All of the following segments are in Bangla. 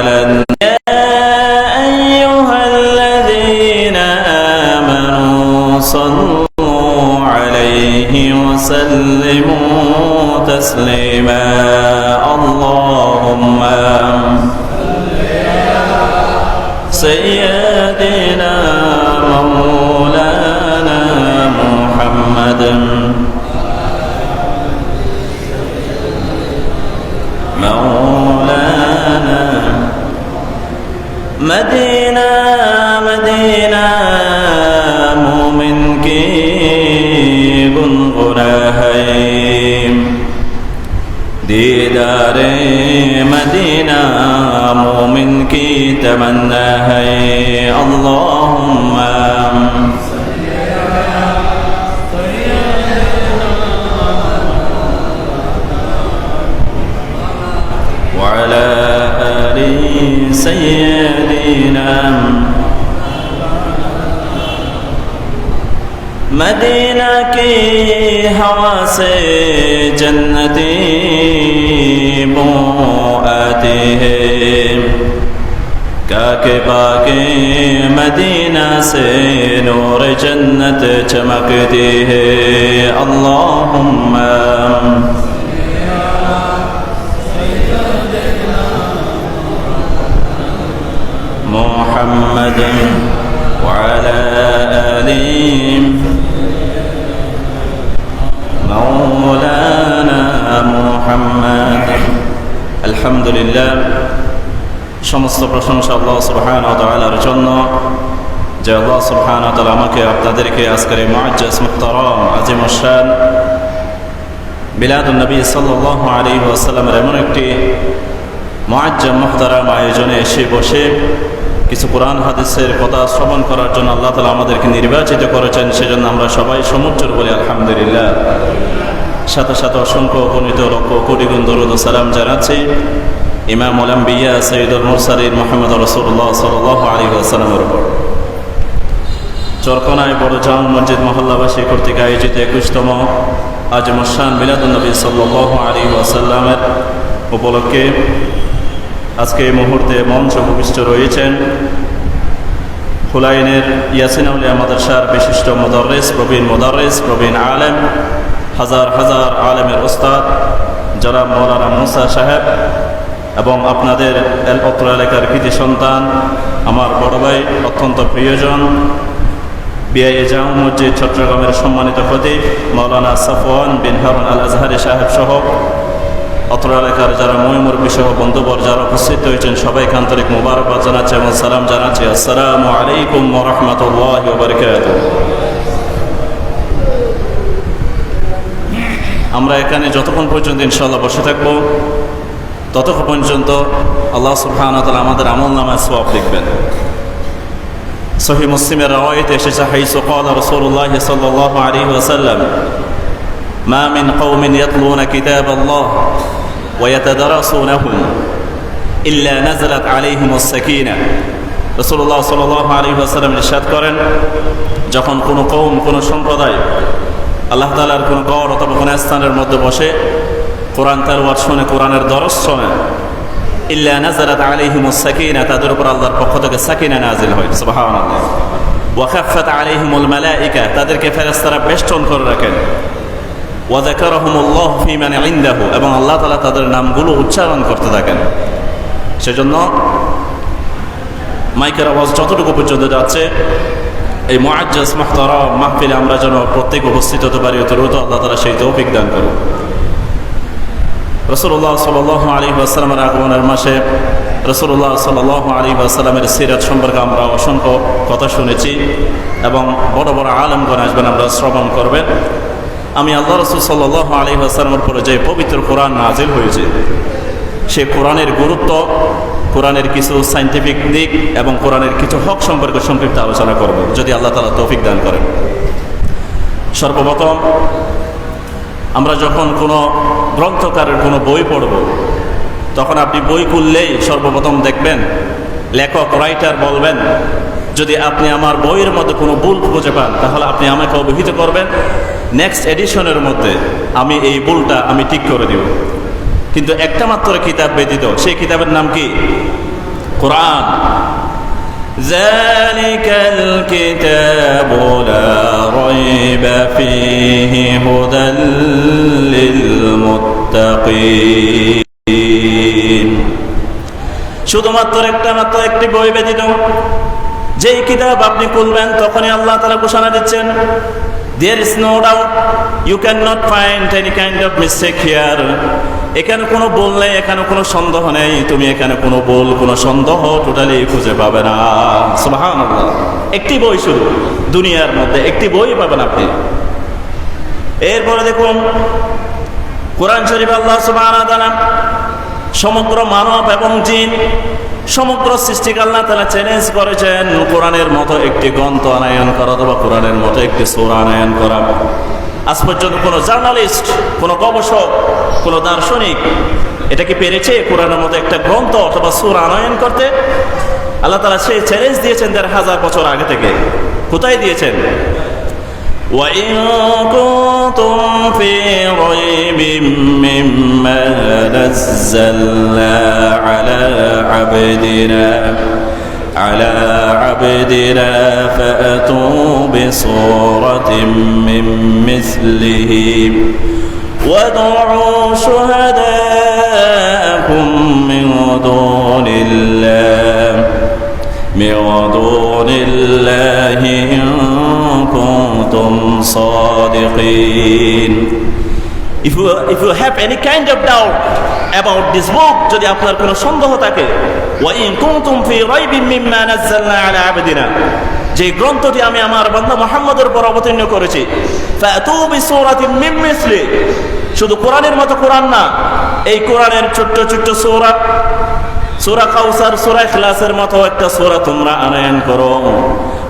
على يا أيها الذين آمنوا صلوا عليه وسلموا تسليما اللهم سيدنا مولانا محمد مولانا مدينة مدينة مومن کی گنگنا ہے دیدار مدینہ مومن کی تمنا ہے اللہم وعلى آل سيدنا مدینہ کی ہوا سے جنتی بو آتی ہے کاکے باکے مدینہ سے نور جنت چمکتی ہے اللہم محمد وعلى آله مولانا محمد الحمد لله সমস্ত প্রশংসা আল্লাহ সুবহানাহু ওয়া তাআলার জন্য যে আল্লাহ সুবহানাহু ওয়া তাআলা আমাকে আপনাদেরকে আজকের এই মুআজ্জাজ মুহতারাম আজিম শান মিলাদুন নবী সাল্লাল্লাহু আলাইহি ওয়াসাল্লামের এমন একটি মুআজ্জাম মুহতারাম আয়োজনে এসে বসে কিছু কোরআন হাদিসের কথা শ্রবণ করার জন্য আল্লাহ তাআলা আমাদেরকে নির্বাচিত করেছেন সেজন্য আমরা সবাই সমুজ্জ্বল বলি আলহামদুলিল্লাহ সাথে সাথে অসংখ্য গণিত লক্ষ কোটি গুণ দরুদ ও সালাম জানাচ্ছি ইমামুল আম্বিয়া সাইয়্যিদুল মুরসালিন মুহাম্মদ রাসূলুল্লাহ সাল্লাল্লাহু আলাইহি ওয়াসাল্লামের উপর চরকনায় বড় জাম মসজিদ মহল্লাবাসী কর্তৃক আয়োজিত 21তম আজিম শান মিলাদুন নবী সাল্লাল্লাহু আলাইহি ওয়াসাল্লামের উপলক্ষে আজকে এই মুহূর্তে মঞ্চ উপবিষ্ট রয়েছেন হুলাইনের ইয়াসিন আউলিয়া মাদ্রাসার বিশিষ্ট মুদাররিস প্রবীণ আলেম হাজার হাজার আলেমের ওস্তাদ জনাব মাওলানা মুসা সাহেব এবং আপনাদের অত্র এলাকার কৃতি সন্তান আমার বড় ভাই অত্যন্ত প্রিয়জন বিআইএ জামে মসজিদ চট্টগ্রামের সম্মানিত খতিব মাওলানা সাফওয়ান বিন হারুন আল আজহারি সাহেব সহ অত্র এলাকার যারা মুরব্বী সহ বন্ধুবর যারা উপস্থিত হয়েছেন সবাইকে আন্তরিক মোবারকবাদ জানাচ্ছি এবং সালাম জানাচ্ছি আসসালামু আলাইকুম ওয়া রাহমাতুল্লাহি ওয়া বারাকাতুহু। আমরা এখানে যতক্ষণ পর্যন্ত ইনশাআল্লাহ বসে থাকব ততক্ষণ পর্যন্ত আল্লাহ সুবহানাহু ওয়া তাআলা আমাদের আমলনামায় সওয়াব লিখবেন। সহিহ মুসলিমের রওয়ায়াতে এসেছে হাইসু ক্বালা রাসূলুল্লাহ সাল্লাল্লাহু আলাইহি ওয়াসাল্লাম মা মিন কওমিন ইয়াতলুনা কিতাবাল্লাহ ويتدرسونه إلا نزلت عليهم السكينة রাসূলুল্লাহ সাল্লাল্লাহু আলাইহি ওয়াসাল্লাম ইরশাদ করেন যখন কোনো কওম কোনো সম্প্রদায় আল্লাহ তাআলার কোনো ঘর অথবা কোনো স্থানের মধ্যে বসে কোরআন তেলাওয়াত শুনে কোরআনের দরস শুনে ইল্লা নাযালাত আলাইহিমুস সাকিনা তাদের উপর আল্লাহর পক্ষ থেকে সাকিনা নাযিল হয় সুবহানাল্লাহ ওয়া খাফফাত আলাইহিমুল মালায়েকা তাদেরকে ফেরেশতারা বেষ্টন করে রাখেন ওয়া যাকারাহুমুল্লাহু ফী মান ইনদাহু এবং আল্লাহ তাআলা তাদের নামগুলো উচ্চারণ করতে থাকেন। সেজন্য মাইকের আওয়াজ যতটুকু পর্যন্ত যাচ্ছে এই মুআজ্জাজ মুহতারাম মাহফিলে আমরা যেন প্রত্যেক উপস্থিত হতে পারি দ্রুত আল্লাহ তাআলা সেই তৌফিক দান করুন। রাসূলুল্লাহ সাল্লাল্লাহু আলাইহি ওয়াসাল্লামের আগমনের মাসে রাসূলুল্লাহ সাল্লাল্লাহু আলাইহি ওয়াসাল্লামের সিরাত সম্পর্কে আমরা অসংখ্য কথা শুনেছি এবং বড় বড় আলেমগণ আসবেন আমরা শ্রবণ করবেন। আমি আল্লাহ রাসূল সাল্লাল্লাহু আলাইহি ওয়াসাল্লামের উপরে যে পবিত্র কোরআন নাযিল হয়েছে সেই কোরআনের গুরুত্ব, কোরআনের কিছু সায়েন্টিফিক দিক এবং কোরআনের কিছু হক সম্পর্কে সংক্ষিপ্ত আলোচনা করব যদি আল্লাহ তাআলা তৌফিক দান করেন। সর্বপ্রথম আমরা যখন কোনো গ্রন্থকারের কোনো বই পড়ব তখন আপনি বই খুললেই সর্বপ্রথম দেখবেন লেখক রাইটার বলবেন যদি আপনি আমার বইয়ের মধ্যে কোনো ভুল খুঁজে পান তাহলে আপনি আমাকে অবহিত করবেন, নেক্সট এডিশনের মধ্যে আমি এই ভুলটা আমি ঠিক করে দিব। কিন্তু একটা মাত্র কিতাব ব্যতীত সেই কিতাবের নাম কি? কোরআন। ذلك الكتاب لا ريب فيه هدى للمتقين। শুধুমাত্র একটি বই ব্যতীত যেই কিতাব আপনি খুলবেন তখনই আল্লাহ তাআলা ঘোষণা দিচ্ছেন, there is no doubt, you cannot find any kind of mistake here. এখানে কোনো ভুল নেই, এখানে কোনো সন্দেহ নেই, তুমি এখানে কোনো ভুল কোনো সন্দেহ টোটালি খুঁজে পাবে না। সুবহানাল্লাহ, একটি বই শুধু দুনিয়ার মধ্যে একটি বই পাবেন আপনি। এরপরে দেখুন কোরআন শরীফ আল্লাহ সুবহানাহু ওয়া তাআলা সমগ্র মানব এবং জিন সমগ্র সৃষ্টিকে আল্লাহ তাআলা চ্যালেঞ্জ করেছেন কোরআনের মতো একটি গ্রন্থ আনয়ন করা অথবা কোরআনের মতো একটি সূরা আনয়ন করা। আজ পর্যন্ত কোনো জার্নালিস্ট, কোনো গবেষক, কোনো দার্শনিক এটা কি পেরেছে কোরআনের মতো একটা গ্রন্থ অথবা সূরা আনয়ন করতে? আল্লাহ তাআলা সেই চ্যালেঞ্জ দিয়েছেন ১৫০০ বছর আগে থেকে। কোথায় দিয়েছেন? وَإِن كُنتُمْ فِي رَيْبٍ مِّمَّا نَزَّلْنَا عَلَى عَبْدِنَا فَأْتُوا بِسُورَةٍ مِّن مِّثْلِهِ وَادْعُوا شُهَدَاءَكُم مِّن دُونِ اللَّهِ إِن كُنتُمْ صَادِقِينَ. If you have any kind of doubt about this book, যদি আপনার কোনো সন্দেহ থাকে, وَإِن كُنتُمْ فِي رَيْبٍ مِّمَّا نَزَّلْنَا عَلَى عَبْدِنَا, যে গ্রন্থটি আমি আমার বান্দা মুহাম্মদের উপর অবতীর্ণ করেছি, فَأْتُوا بِسُورَةٍ مِّن مِّثْلِهِ, শুধু কোরআনের মতো কোরআন না, এই কোরআনের ছোট্ট ছোট্ট সূরা, সূরা কাউসার, সূরা ইখলাসের মতো একটা সূরা তোমরা আনয়ন করো।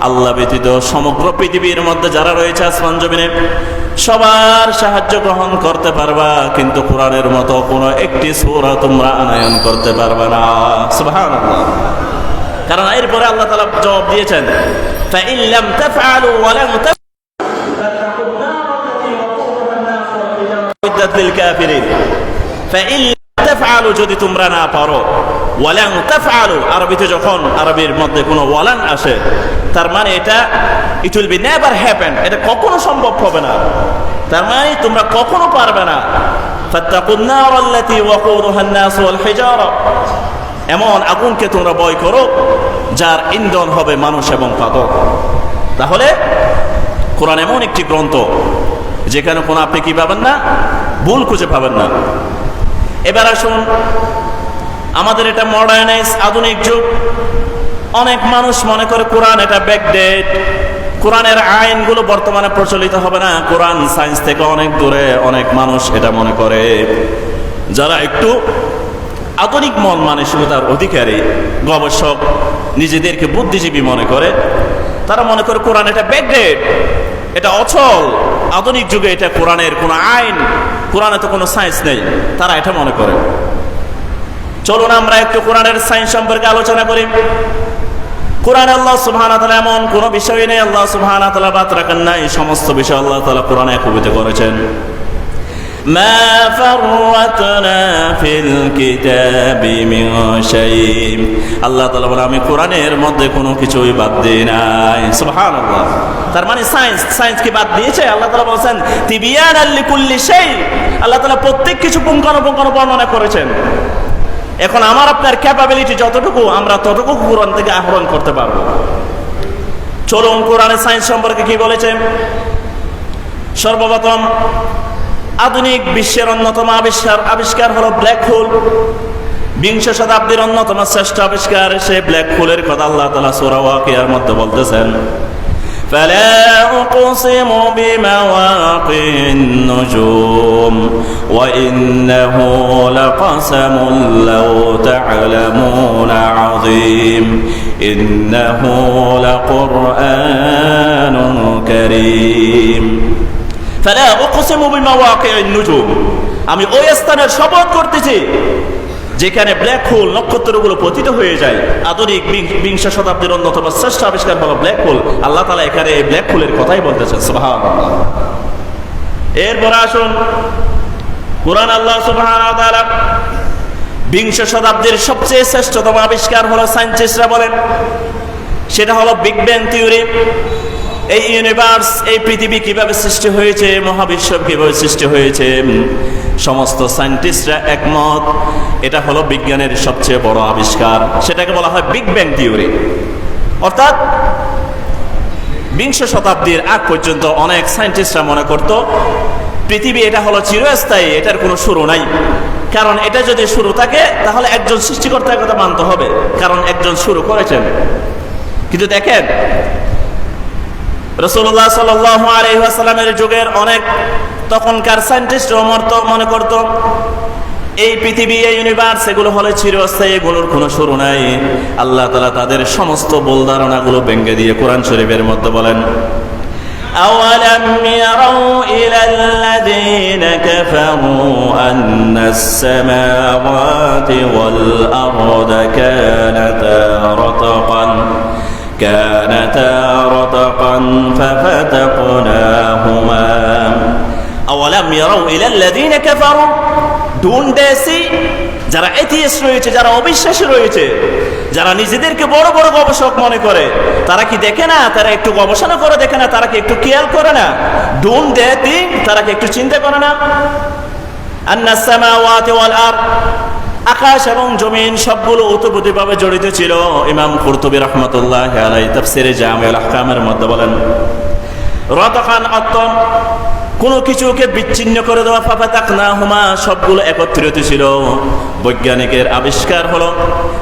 আল্লাহ ব্যতীত সমগ্র পৃথিবীর মধ্যে যারা রয়েছে আসমান জমিনে সবার সাহায্য গ্রহণ করতে পারবা, কিন্তু কোরআনের মতো কোনো একটি সূরা তোমরা আনয়ন করতে পারবে না। সুবহানাল্লাহ। কারণ এরপরে আল্লাহ তাআলা জবাব দিয়েছেন, فَإِن لَّمْ تَفْعَلُوا وَلَن تَفْعَلُوا فَأُعِدَّتْ لِلْكَافِرِينَ। فَإِن لَّمْ تَفْعَلُوا, যদি তোমরা না পারো, ওয়ালান তাফআলু, আরবিতে যখন আরবির মধ্যে কোনো ওয়ালান আসে তার মানে এটা it will be never happen, এটা কখনো সম্ভব হবে না, তার মানে তোমরা কখনো পারবে না। ফাত্তাকুন নার আল্লাতী ওয়াকুদুহা আন-নাস ওয়াল হিজারা, এমন আগুনকে তোমরা ভয় করো যার ইন্ধন হবে মানুষ এবং পাথর। তাহলে কোরআন এমন একটি গ্রন্থ যেখানে কোনো আপনি কি পাবেন না, ভুল খুঁজে পাবেন না। এবার আসুন, আমাদের এটা মডার্নাইজ আধুনিক যুগ, অনেক মানুষ মনে করে কোরআন এটা ব্যাকডেট, কোরআনের আইনগুলো বর্তমানে প্রচলিত হবে না, কোরআন সায়েন্স থেকে অনেক দূরে, অনেক মানুষ এটা মনে করে। যারা একটু আধুনিক মন মানসিকতার অধিকারী, গবেষক, নিজেদেরকে বুদ্ধিজীবী মনে করে, তারা মনে করে কোরআন এটা ব্যাকডেট, এটা অচল, আধুনিক যুগে এটা কোরআনের কোনো আইন, কোরআনে তো কোনো সায়েন্স নেই, তারা এটা মনে করে। চলুন আমরা একটু কোরআনের সায়েন্স সম্পর্কে আলোচনা করি। কোরআনে আল্লাহ সুবহানাহু ওয়া তাআলা এমন কোনো বিষয় নেই আল্লাহ সুবহানাহু ওয়া তাআলা বাদ রাখেন না, এই সমস্ত বিষয় আল্লাহ তাআলা কোরআনে কবিতা করেছেন। মা ফাররাতনা ফিল কিতাবি মিন শাইইন, আল্লাহ তাআলা বলেন আমি কোরআনের মধ্যে কোনো কিছুই বাদ দিই নাই। সুবহানাল্লাহ। তার মানে সায়েন্স কি বাদ দিয়েছে? আল্লাহ তাআলা বলেন তিবিয়ানাল লিকুল্লি শাই, আল্লাহ তাআলা প্রত্যেক কিছু পুঙ্খানুপুঙ্খ বর্ণনা করেছেন। এখন আমার আপনার ক্যাপাবিলিটি যতটুকু, আমরা ততটুকু কোরআন থেকে আহরণ করতে পারবো। চলুন কোরআনের সায়েন্স সম্পর্কে কি বলেছে। সর্বপ্রথম আধুনিক বিশ্বের অন্যতম আবিষ্কার হলো ব্ল্যাক হোল। বিংশ শতাব্দীর অন্যতম শ্রেষ্ঠ আবিষ্কার, সে ব্ল্যাক হোলের কথা আল্লাহ তাআলা সূরা ওয়াকিয়ার মধ্যে বলতেছেন, فلا أقسم بمواقع النجوم وإنه لقسم لو تعلمون عظيم إنه لقرآن كريم فلا أقسم بمواقع النجوم, আমি ওই স্থানের শপথ করতেছি যেখানে ব্ল্যাক হোল, নক্ষত্রগুলো পতিত হয়ে যায়। আধুনিক বিংশ শতাব্দীর অন্যতম শ্রেষ্ঠ আবিষ্কার হলো ব্ল্যাক হোল। আল্লাহ তাআলা এখানে এই ব্ল্যাক হোলের কথাই বলতেছেন। সুবহানাল্লাহ। এরপর আসুন কোরআন আল্লাহ সুবহানাহু ওয়া তাআলা বিংশ শতাব্দীর সবচেয়ে শ্রেষ্ঠতম আবিষ্কার হলো, সায়েন্টিস্টরা বলেন, সেটা হলো বিগ ব্যাং থিওরি। এই ইউনিভার্স, এই পৃথিবী কিভাবে সৃষ্টি হয়েছে, মহাবিশ্ব কিভাবে সৃষ্টি হয়েছে, সমস্ত সায়েন্টিস্টরা একমত এটা হলো বিজ্ঞানের সবচেয়ে বড় আবিষ্কার। সেটাকে বলা হয় বিগ ব্যাং থিওরি। অর্থাৎ বিংশ শতাব্দীর আগ পর্যন্ত অনেক সায়েন্টিস্টরা মনে করত পৃথিবী এটা হলো চিরস্থায়ী, এটার কোনো শুরু নাই। কারণ এটা যদি শুরু থাকে তাহলে একজন সৃষ্টিকর্তার কথা মানতে হবে, কারণ একজন শুরু করেছেন। কিন্তু দেখেন, রাসূলুল্লাহ সাল্লাল্লাহু আলাইহি ওয়াসাল্লামের যুগের অনেক তখনকার সায়েন্টিস্ট মনে করত এই পৃথিবী, এই ইউনিভার্স এগুলো হলে চিরস্থায়ী, এগুলোর কোনো শুরু নাই। আল্লাহ তাআলা তাদের সমস্ত ভুল ধারণাগুলো ভেঙে দিয়ে কোরআন শরীফের মধ্যে বলেন, أَوَلَمْ يَرَوْا إِلَى الَّذِينَ كَفَرُوا أَنَّ السَّمَاوَاتِ وَالْأَرْضَ كَانَتَا رَتْقًا فَفَتَقْنَاهُمَا أَوَلَمْ يَرَوْا إِلَى الَّذِينَ كَفَرُوا Don't they see? যারা এথিস্ট রয়েছে, যারা অবিশ্বাসী রয়েছে, যারা নিজেদেরকে বড় বড় গবেষক মনে করে, তারা কি দেখে না? তারা একটু গবেষণা করে দেখে না? তারা কি একটু খেয়াল করে না? Don't they think? তারা কি একটু চিন্তা করে না? আন্নাস সামাওয়াতি ওয়াল আরদ, আকাশ এবং জমিন সবগুলো ওতপ্রোতভাবে জড়িত ছিল। ইমাম কুরতুবী রাহমাতুল্লাহি আলাইহি তাফসীরে জামিউল আহকামের মধ্যে বলেন, রাতাকান আত্তম, কোনো কিছুকে বিচ্ছিন্ন করে দেওয়া, ফাফাতাকনাহুমা, সবগুলো একত্রিত ছিল। বৈজ্ঞানিকের আবিষ্কার হলো,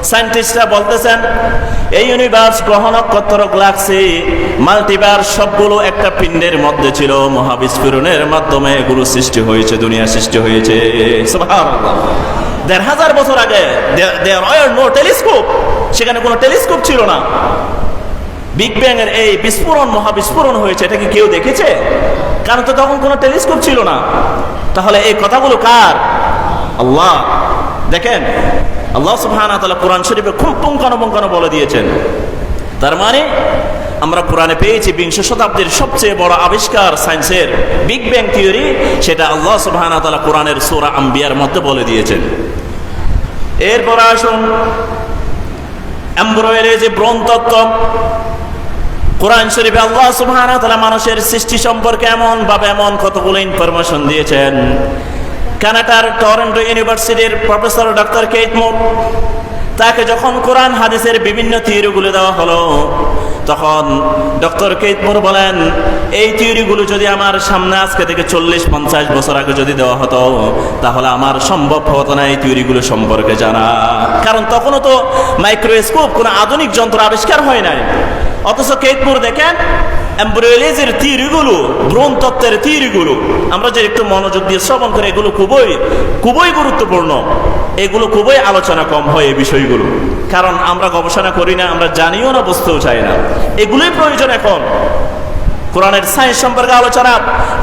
সায়েন্টিস্টরা বলতেছেন এই ইউনিভার্স, গ্রহ নক্ষত্র, গ্যালাক্সি, মাল্টিভার্স সবগুলো একটা পিণ্ডের মধ্যে ছিল। মহাবিস্ফোরণের মাধ্যমে এগুলো সৃষ্টি হয়েছে, দুনিয়া সৃষ্টি হয়েছে। সুবহানাল্লাহ। ১,৫০০ বছর আগে দেয়ার ওয়ার নো টেলিস্কোপ, সেখানে কোনো টেলিস্কোপ ছিল না। বিগ ব্যাং এর এই বিস্ফোরণ, মহাবিস্ফোরণ হয়েছে, এটা কি কেউ দেখেছে? কারণ তো তখন কোনো টেলিস্কোপ ছিল না। তাহলে এই কথাগুলো কার? আল্লাহ। দেখেন, আল্লাহ সুবহানাহু ওয়া তাআলা কোরআন শরীফে খুব পুঙ্খানুপুঙ্খানু বলে দিয়েছেন। তার মানে আমরা কোরআনে পেয়েছি বিংশ শতাব্দীর সবচেয়ে বড় আবিষ্কার সায়েন্সের বিগ ব্যাং থিওরি, সেটা আল্লাহ সুবহানাহু ওয়া তাআলা কোরআনের সূরা আম্বিয়ার মধ্যে বলে দিয়েছেন। এরপর আসুন এমব্রয়ডারি, যে ব্রণ তত্ত্ব। কোরআন শরীফে আল্লাহ সুবহানাহু ওয়া তাআলা মানুষের সৃষ্টি সম্পর্কে এমন কতগুলো ইনফরমেশন দিয়েছেন। কানাডার টরন্টো ইউনিভার্সিটির প্রফেসর ডক্টর কেইট মুর, তাকে যখন কোরআন হাদিসের বিভিন্ন থিওরিগুলো দেওয়া হলো, তখন ডক্টর কেইট মুর বলেন, এই থিওরিগুলো যদি আমার সামনে আজকে থেকে ৪০-৫০ বছর আগে যদি দেওয়া হতো, তাহলে আমার সম্ভব হতো না এই থিওরিগুলো সম্পর্কে জানা। কারণ তখনও তো মাইক্রোস্কোপ, কোনো আধুনিক যন্ত্র আবিষ্কার হয় নাই। অথচ কেইট মুর দেখেন এমব্রিওলজির থিওরিগুলো, ভ্রূণ তত্ত্বের থিওরিগুলো আমরা যে একটু মনোযোগ দিয়ে শ্রবণ করি, এগুলো খুবই গুরুত্বপূর্ণ। এগুলো খুবই আলোচনা কম হয় এই বিষয়গুলো, কারণ আমরা গবেষণা করি না, আমরা জানিও না, বুঝতেও চাই না। এগুলোই প্রয়োজন এখন। কোরআনের সায়েন্স সম্পর্কে আলোচনা,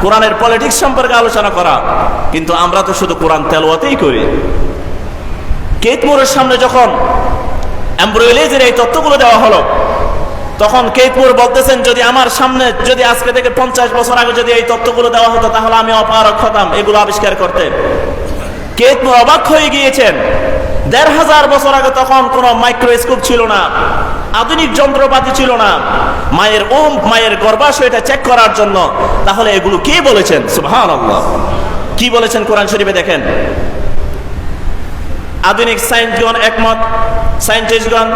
কোরআনের পলিটিক্স সম্পর্কে আলোচনা করা, কিন্তু আমরা তো শুধু কোরআন তেলাওয়াতই করি। কেইট মুরের সামনে যখন এমব্রিওলজির এই তত্ত্বগুলো দেওয়া হলো, তখন কেইট মুর বলতেছেন, যদি আমার সামনে যদি আজকে থেকে ৫০ বছর আগে যদি এই তত্ত্বগুলো দেওয়া হতো, তাহলে আমি অপারগ হতাম এগুলো আবিষ্কার করতে। কেইট মুর অবাক হয়ে গিয়েছেন। ১,৫০০ বছর আগে তখন কোনো মাইক্রোস্কোপ ছিল না, আধুনিক যন্ত্রপাতি ছিল না, মায়ের গর্ভাশয় এটা চেক করার জন্য। তাহলে এগুলো কে বলেছেন? সুবহানাল্লাহ। কি বলেছেন কোরআন শরীফে? দেখেন, আধুনিক সায়েন্সগণ একমত, সায়েন্টিস্টগণ,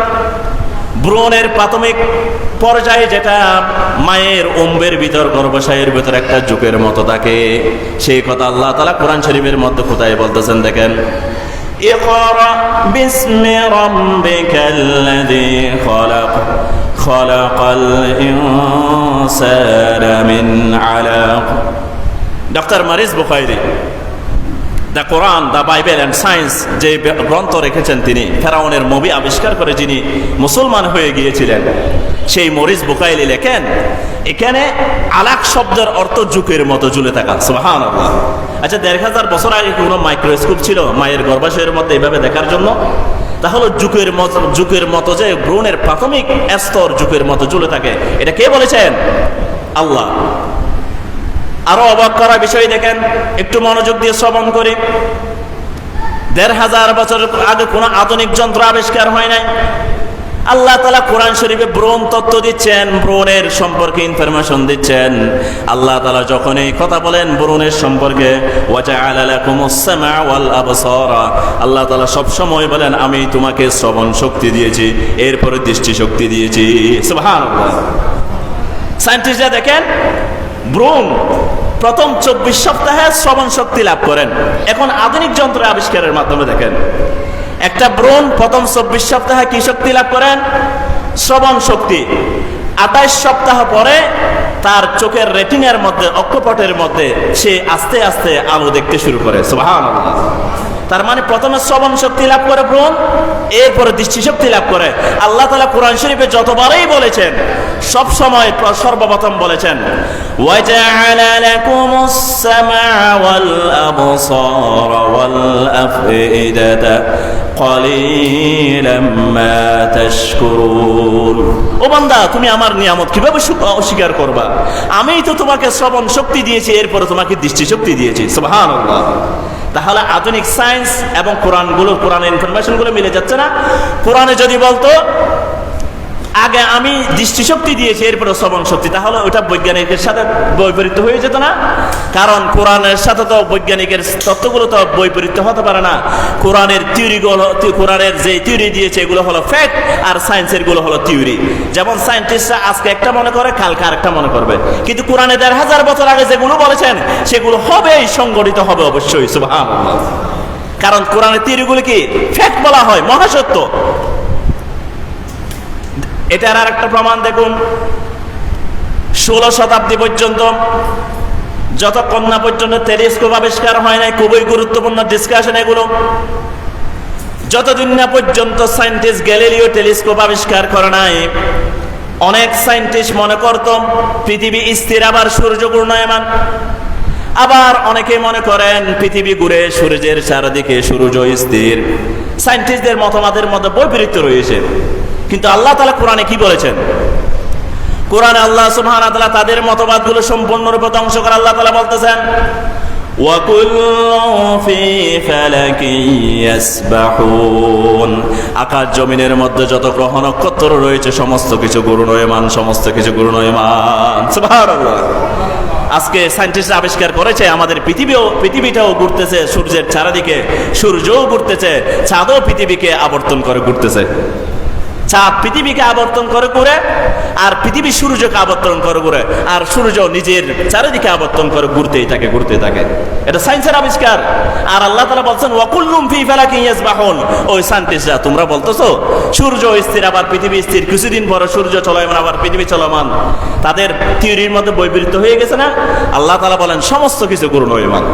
ভ্রূণের প্রাথমিক পর্যায়ে যেটা মায়ের অম্বের ভিতর, গর্ভাশয়ের ভিতর একটা যুগের মতো থাকে, সেই কথা আল্লাহ তাআলা কোরআন শরীফের মধ্যে কোথায় বলতেছেন? দেখেন, ইকরা বিসমি রাব্বিকাল্লাযী খলাক, খলাকাল ইনসানা মিন আলাক। Doctor Maurice Bucaille the Quran, the Bible and science যে গ্রন্থ রেখেছেন, তিনি ফেরাউনের নবী আবিষ্কার করে যিনি মুসলমান হয়ে গিয়েছিলেন, সেই মরিস বুখারী লেখেন, এখানে আলাক শব্দের অর্থ যুগের মতো ঝুলে থাকা। সুবহানাল্লাহ। আচ্ছা, ১,৫০০ বছর আগে কোনো মাইক্রোস্কোপ ছিল মায়ের গর্ভাশয়ের মধ্যে এভাবে দেখার জন্য? তাহলে যুগের মতো যে ভ্রূণের প্রাথমিক স্তর যুগের মতো ঝুলে থাকে, এটা কে বলেছেন? আল্লাহ। আরো অবাক করা বিষয় দেখেন, একটু মনোযোগ দিয়ে শ্রবণ করি। ১,৫০০ বছর আগে কোনো আধুনিক যন্ত্র আবিষ্কার হয় নাই। আল্লাহ তাআলা কোরআন শরীফে ভ্রূণ তত্ত্ব দিচ্ছেন, ভ্রূণের সম্পর্কে ইনফরমেশন দিচ্ছেন। আল্লাহ তাআলা যখন এই কথা বলেন ভ্রূণের সম্পর্কে, ওয়াজআলা লাকুমুস সামআ ওয়াল আবসারা, আল্লাহ তাআলা সব সময় বলেন আমি তোমাকে শ্রবণ শক্তি দিয়েছি, এরপরে দৃষ্টি শক্তি দিয়েছি। সুবহানাল্লাহ। সায়েন্টিস্টরা দেখেন ভ্রূণ প্রথম ২৪ সপ্তাহে শ্রবণ শক্তি লাভ করেন। এখন আধুনিক যন্ত্র আবিষ্কারের মাধ্যমে দেখেন একটা ভ্রূণ প্রথম ২৪ সপ্তাহে কি শক্তি লাভ করেন? শ্রবণ শক্তি। ২৮ সপ্তাহ পরে তার চোখের রেটিনার মধ্যে, অক্ষপটের মধ্যে সে আস্তে আস্তে আলো দেখতে শুরু করে। সুবহানাল্লাহ। তার মানে প্রথমে শ্রবণ শক্তি লাভ করে ভ্রূণ, এরপরে দৃষ্টি শক্তি লাভ করে। আল্লাহ তাআলা কোরআন শরীফে যতবারই বলেছেন সব সময় সর্বপ্রথম বলেছেন ওয়াজআলা লাকুমুস সামআ ওয়াল আবসারা ওয়াল আফইদাতা ক্বালিলাম মা তাশকুরুন। ও বান্দা, তুমি আমার নিয়ামত কিভাবে অস্বীকার করবা? আমিই তো তোমাকে শ্রবণ শক্তি দিয়েছি, এরপরে তোমাকে দৃষ্টি শক্তি দিয়েছি। সুবহানাল্লাহ। তাহলে আধুনিক সায়েন্স এবং কোরআনের ইনফরমেশনগুলো মিলে যাচ্ছে না? কোরআনে যদি বলতো আগে আমি দৃষ্টিশক্তি দিয়েছি এরপরে শ্রবণ শক্তি, তাহলে ওটা বৈজ্ঞানিকের সাথে বৈপরীত্য হয়ে যেত না? কারণ কোরআনের সাথে তো বৈজ্ঞানিকের তত্ত্বগুলো তো বৈপরীত্য হতে পারে না। কোরআনের থিওরিগুলো, কোরআনের যে থিওরি দিয়েছে এগুলো হলো ফ্যাক্ট, আর সায়েন্সের গুলো হলো থিওরি। যেমন সায়েন্টিস্টরা আজকে একটা মনে করে, কালকে আরেকটা মনে করবে, কিন্তু কোরআনে ১,৫০০ বছর আগে যেগুলো বলেছেন সেগুলো হবেই, সংগঠিত হবে অবশ্যই। সুবহানাল্লাহ। কারণ কোরআনের থিওরিগুলো কি ফ্যাক্ট বলা হয়, মহাসত্য। এটার আর একটা প্রমাণ দেখুন, ১৬ শতাব্দী পর্যন্ত, যতক্ষণ না পর্যন্ত টেলিস্কোপ আবিষ্কার হয় নাই, খুবই গুরুত্বপূর্ণ ডিসকাশন এগুলো, যতদিন না পর্যন্ত সায়েন্টিস্ট গ্যালিলিও টেলিস্কোপ আবিষ্কার করে নাই, অনেক সায়েন্টিস্ট মনে করত পৃথিবী স্থির, আবার সূর্য ঘূর্ণায়মান। আবার অনেকে মনে করেন পৃথিবী ঘুরে সূর্যের চারদিকে, সূর্য স্থির। সায়েন্টিস্টদের মতবাদের মধ্যে বৈপরীত্য রয়েছে। কিন্তু আল্লাহ তাআলা কোরআনে কি বলেছেন? কোরআনে আল্লাহ সুবহানাহু ওয়া তাআলা তাদের মতবাদগুলো সম্পূর্ণরূপে ধ্বংস করে আল্লাহ তাআলা বলতেছেন ওয়া কুল্লুন ফি ফালাকিন ইয়াসবাহুন, আকাশ জমিনের মধ্যে যত গ্রহ নক্ষত্র রয়েছে সমস্ত কিছু ঘূর্ণায়মান, সমস্ত কিছু ঘূর্ণায়মান। সুবহানাল্লাহ। আজকে সায়েন্টিস্টরা আবিষ্কার করেছে আমাদের পৃথিবীটাও ঘুরতেছে সূর্যের চারদিকে, সূর্যও ঘুরতেছে, চাঁদও পৃথিবীকে আবর্তন করে ঘুরতেছে। চাঁদ পৃথিবীকে আবর্তন করে ঘুরে, আর পৃথিবী সূর্যকে আবর্তন করে ঘুরে, আর সূর্য নিজের চারিদিকে আবর্তন করে ঘুরতেই থাকে। এটা সায়েন্সের আবিষ্কার। আর আল্লাহ তাআলা বলছেন ওয়া কুল্লুন ফি ফালাকিন ইয়াসবাহুন। ওই সায়েন্টিস্টরা তোমরা বলতেছো সূর্য স্থির আবার পৃথিবী স্থির, কিছুদিন পরে সূর্য চলমান আবার পৃথিবী চলমান। তাদের থিওরির মধ্যে বৈপরীত্য হয়ে গেছে না? আল্লাহ তাআলা বলেন সমস্ত কিছু ঘূর্ণায়মান।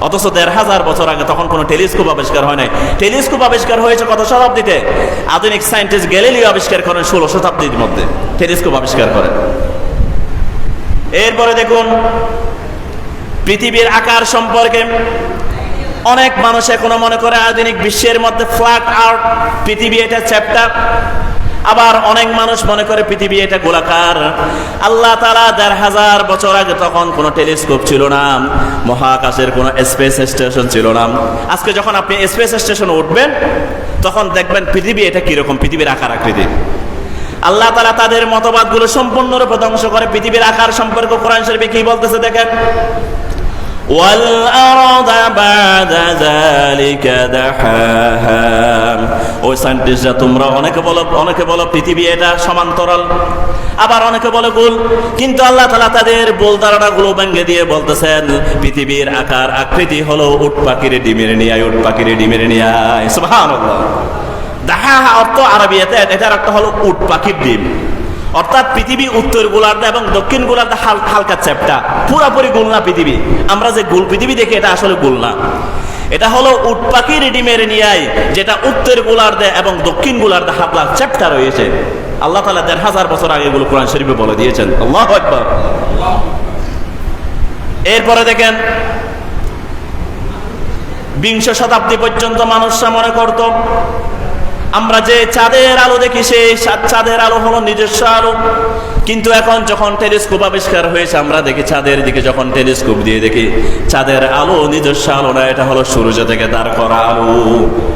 অথচ ১,৫০০ বছর আগে তখন কোনো টেলিস্কোপ আবিষ্কার হয় নাই। টেলিস্কোপ আবিষ্কার হয়েছে কত শতাব্দীতে? আধুনিক সায়েন্টিস্ট গ্যালিলিও আবিষ্কার করেন ১৬ শতাব্দীর মধ্যে, টেলিস্কোপ আবিষ্কার করেন। এরপরে দেখুন পৃথিবীর আকার সম্পর্কে অনেক মানুষ এখনো মনে করে আধুনিক বিশ্বের মধ্যে ফ্ল্যাট আর্থ, পৃথিবী এটা চ্যাপ্টার। আবার অনেক মানুষ মনে করে পৃথিবী এটা গোলাকার। আল্লাহ তাআলা ১,৫০০ বছর আগে তখন কোনো টেলিস্কোপ ছিল না, মহাকাশের কোনো স্পেস স্টেশন ছিল না। আজকে যখন আপনি স্পেস স্টেশনে উঠবেন তখন দেখবেন পৃথিবী এটা কিরকম, পৃথিবীর আকার আকৃতি। আল্লাহ তাআলা তাদের মতবাদগুলো সম্পূর্ণরূপে ধ্বংস করে। পৃথিবীর আকার সম্পর্কে কোরআন শরীফে কি বলতেছে দেখেন, ওয়াল আরদা বা'দা যালিকা দাহাহা। ওই সায়েন্টিস্টরা তোমরা অনেকে বলো পৃথিবী এটা সমান্তরাল, আবার অনেকে বলে গোল, কিন্তু আল্লাহ তাআলা তাদের ভুল ধারণাগুলো ভেঙে দিয়ে বলতেছেন পৃথিবীর আকার আকৃতি হলো উট পাখির ডিমের নিয়ায়, উট পাখির ডিমের নিয়ায়। সুবহানাল্লাহ। দাহাহা অর্থ আরবিয়াতে এটার অর্থ হলো উট পাখির ডিম। অর্থাৎ পৃথিবী উত্তর গোলার্ধ এবং দক্ষিণ গোলার্ধ হালকা চ্যাপ্টা, পুরোপুরি গোল না পৃথিবী। আমরা যে গোল পৃথিবী দেখি এটা আসলে গোল না, এটা হলো উট পাখির ডিমের নিয়ায়, যেটা উত্তর গোলার্ধে এবং দক্ষিণ গোলার্ধে হালকা চ্যাপ্টা রয়েছে। আল্লাহ তাআলা ১,৫০০ বছর আগে এগুলো কোরআন শরীফে বলে দিয়েছেন। আল্লাহু আকবার। এরপরে দেখেন ২০ শতাব্দী পর্যন্ত মানুষরা মনে করত আমরা যে চাঁদের আলো দেখি সেই চাঁদের আলো হলো নিজস্ব আলো, কিন্তু এখন যখন টেলিস্কোপ আবিষ্কার হয়েছে আমরা দেখি চাঁদের দিকে, যখন টেলিস্কোপ দিয়ে দেখি চাঁদের আলো নিজস্ব আলো না, এটা হলো সূর্য থেকে দাঁড় করা আলো।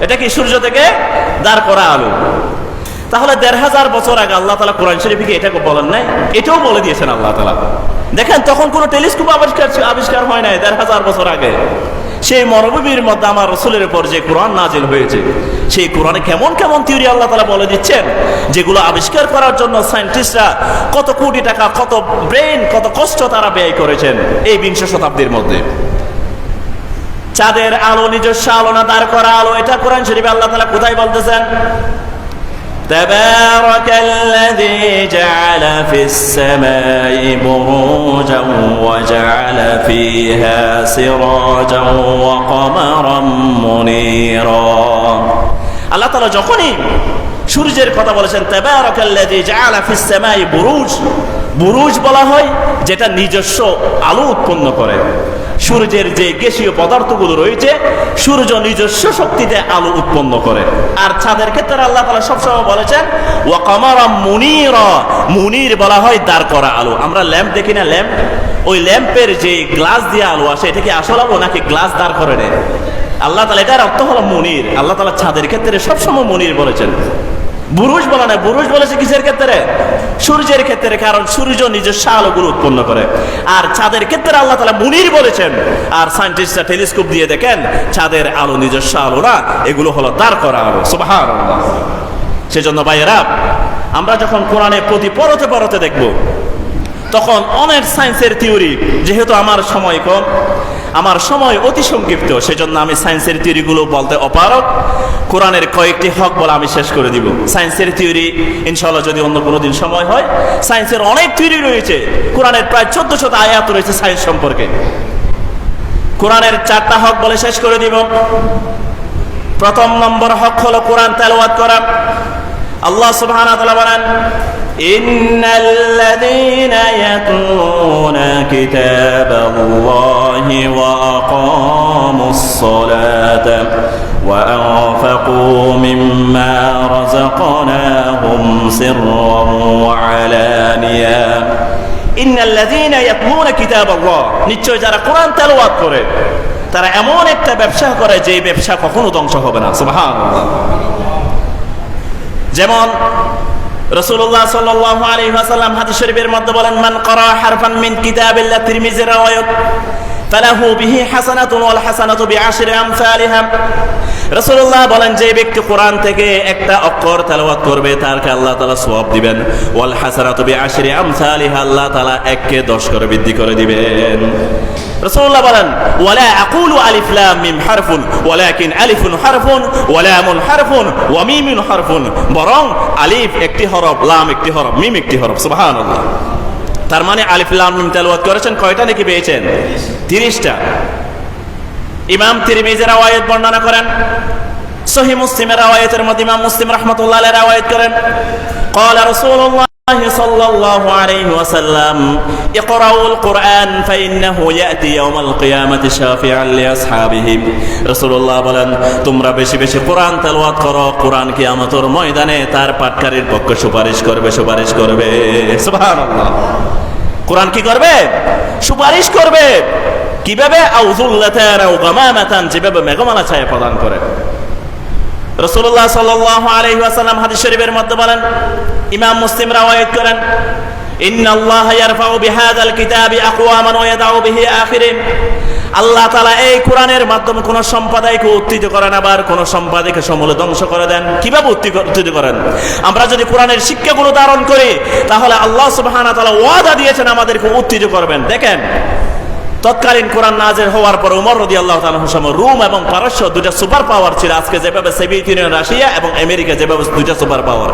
এটা কি সূর্য থেকে দাঁড় করা আলো? তাহলে ১৫০০ বছর আগে আল্লাহ তাআলা কোরআন শরীফে এটাকে বলেন নাই? এটাও বলে দিয়েছেন আল্লাহ তাআলা। দেখেন তখন কোনো টেলিস্কোপ আবিষ্কার হয় নাই ১৫০০ বছর আগে। সেই মরুভূমির মধ্যে আমার রাসূলের উপর যে কোরআন নাজিল হয়েছে, সেই কোরআনে কেমন কেমন থিওরি আল্লাহ তাআলা বলে দিচ্ছেন, যেগুলো আবিষ্কার করার জন্য সায়েন্টিস্টরা কত কোটি টাকা, কত ব্রেন, কত কষ্ট তারা ব্যয় করেছেন এই ২০ শতাব্দীর মধ্যে। চাঁদের আলো নিজস্ব আলো না, দাঁড় করা আলো, এটা কোরআন শরীফে আল্লাহ তাআলা কোথায় বলতেছেন? تبارك الذي جعل في السماء بروجا وجعل فيها سراجا وقمرا منيرا। আল্লাহ তাআলা যখনই সূর্যের কথা বলেছেন, তাবারাকাল্লাযী জাআলা ফিস সামাই বুরুজ, বুরুজ বলা হয় যেটা নিজস্ব আলো উৎপন্ন করে। সূর্যের যে গ্যাসীয় পদার্থগুলো রয়েছে, সূর্য নিজস্ব শক্তিতে আলো উৎপন্ন করে। আর চাঁদের ক্ষেত্রে আল্লাহ তাআলা সবসময় বলেছেন ওয়া কামারাম মুনীরা, মুনীর বলা হয় দাঁড় করা আলো। আমরা ল্যাম্প দেখি না, ল্যাম্প, ওই ল্যাম্পের যে গ্লাস দিয়ে আলো আসে, এটা কি আসল আলো নাকি গ্লাস দাঁড় করে নেয়? আল্লাহ তাআলা এটার অর্থ হলো মুনীর। আল্লাহ তাআলা চাঁদের ক্ষেত্রে সবসময় মুনীর বলেছেন, বুরুজ বলা না। বুরুজ বলেছে কিসের ক্ষেত্রে? সূর্যের ক্ষেত্রে, কারণ সূর্য নিজস্ব আলোগুলো উৎপন্ন করে। আর চাঁদের ক্ষেত্রে আল্লাহ তাআলা মুনীর বলেছেন। আর সায়েন্টিস্টরা টেলিস্কোপ দিয়ে দেখেন চাঁদের আলো নিজস্ব আলো না, এগুলো হলো দাঁড় করা আলো। সুবহানাল্লাহ। সেজন্য ভাইয়েরা, আমরা যখন কোরআনে প্রতি পরতে পরতে দেখব, তখন অনেক সায়েন্সের থিওরি, যেহেতু আমার সময় কম, আমার সময় অতি সংক্ষিপ্ত, সেজন্য আমি সায়েন্সের থিওরিগুলো বলতে অপারগ। কোরআনের কয়েকটি হক বলে আমি শেষ করে দিব। সায়েন্সের থিওরি ইনশাআল্লাহ যদি অন্য কোনো দিন সময় হয়, সায়েন্সের অনেক থিওরি রয়েছে। কোরআনের প্রায় ১৪০০ আয়াত রয়েছে সায়েন্স সম্পর্কে। কোরআনের ৪টা হক বলে শেষ করে দিব। প্রথম নম্বর হক হলো কোরআন তেলাওয়াত করা। আল্লাহ সুবহানাহু ওয়া তাআলা বলেন, ইন্নাল্লাযীনা ইয়াতলুনা কিতাবাল্লাহি ওয়া আকামুস সালাতা ওয়া আনফাকু মিম্মা রাযাকনাহুম সিররান ওয়া আলানিয়া। ইন্নাল্লাযীনা ইয়াতলুনা কিতাবাল্লাহ, নিশ্চয় যারা কোরআন তেলাওয়াত করে তারা এমন একটা ব্যবসা করে যে ব্যবসা কখনো ধ্বংস হবে না। সুবহানাল্লাহ। যেমন রাসূলুল্লাহ সাল্লাল্লাহু আলাইহি ওয়াসাল্লাম হাদিস শরীফের মধ্যে বলেন, মান ক্বারা হারফান মিন কিতাবিল্লাহ, তিরমিজি riwayat, ফালাহু বিহি হাসানাতুন ওয়াল হাসানাতু বিআশরি আমসালিহা। রাসূলুল্লাহ বলেন, যে ব্যক্তি কোরআন থেকে একটা অক্ষর তেলাওয়াত করবে তারকে আল্লাহ তাআলা সওয়াব দিবেন। ওয়াল হাসানাতু বিআশরি আমসালিহা, আল্লাহ তাআলা ১কে ১০ করে বৃদ্ধি করে দিবেন। রাসূলুল্লাহ বলেন, ওয়ালা আকুলু আলিফ লাম মিম হারফুন ওয়ালাকিন আলিফুন হারফুন ওয়া লামুন হারফুন ওয়া মিমুন হারফুন, বরং আলিফ একটি হরফ, লাম একটি হরফ, মিম একটি হরফ। সুবহানাল্লাহ। তার মানে আলিফ লাম মিম তেলাওয়াত করেছেন কয়টা নাকি পেয়েছেন? ৩০টা। ইমাম তিরমিজি riwayat বর্ণনা করেন, সহিহ মুসলিমের riwayaতের মধ্যে ইমাম মুসলিম রাহমাতুল্লাহ আলাইহি riwayat করেন, قال رسول الله صلى الله عليه وسلم اقرأوا القرآن فإنه يأتي يوم القيامة شافعا لأصحابه। রাসূলুল্লাহ বলেন, তোমরা বেশি বেশি কোরআন তেলাওয়াত করো, কোরআন কিয়ামতের ময়দানে তার পাঠকারীর পক্ষে সুপারিশ করবে, সুপারিশ করবে। সুবহানাল্লাহ। কোরআন কি করবে? সুপারিশ করবে। কিভাবে? আউযুল্লাতান আও গামামাতান, যেভাবে মেঘমালা ছায়া প্রদান করে। রাসূলুল্লাহ সাল্লাল্লাহু আলাইহি ওয়াসাল্লাম হাদিস শরীফের মধ্যে বলেন, ইমাম মুসলিম riwayat করেন, ইন্নাল্লাহা ইয়ারফাউ বিহাযাল কিতাবি আকওয়ামান ওয়া ইয়াদাউ বিহি আখিরিন। আল্লাহ তাআলা এই কোরআনের মাধ্যমে কোন সম্প্রদায়কে উত্থিত করেন, আবার কোন সম্প্রদায়কে সমূলে ধ্বংস করে দেন। কিভাবে উত্থিত করেন? আমরা যদি কোরআনের শিক্ষাগুলো ধারণ করি, তাহলে আল্লাহ সুবহানাহু ওয়া তাআলা ওয়াদা দিয়েছেন আমাদেরকে উত্থিত করবেন। দেখেন, তৎকালীন কোরআন নাযিল হওয়ার পর ওমর রাদিয়াল্লাহু তাআলা সময় রোম এবং পারস্য দুটো সুপার পাওয়ার ছিল। আজকে যেভাবে সোভিয়েত ইউনিয়ন, রাশিয়া এবং আমেরিকা যেভাবে দুটো সুপার পাওয়ার,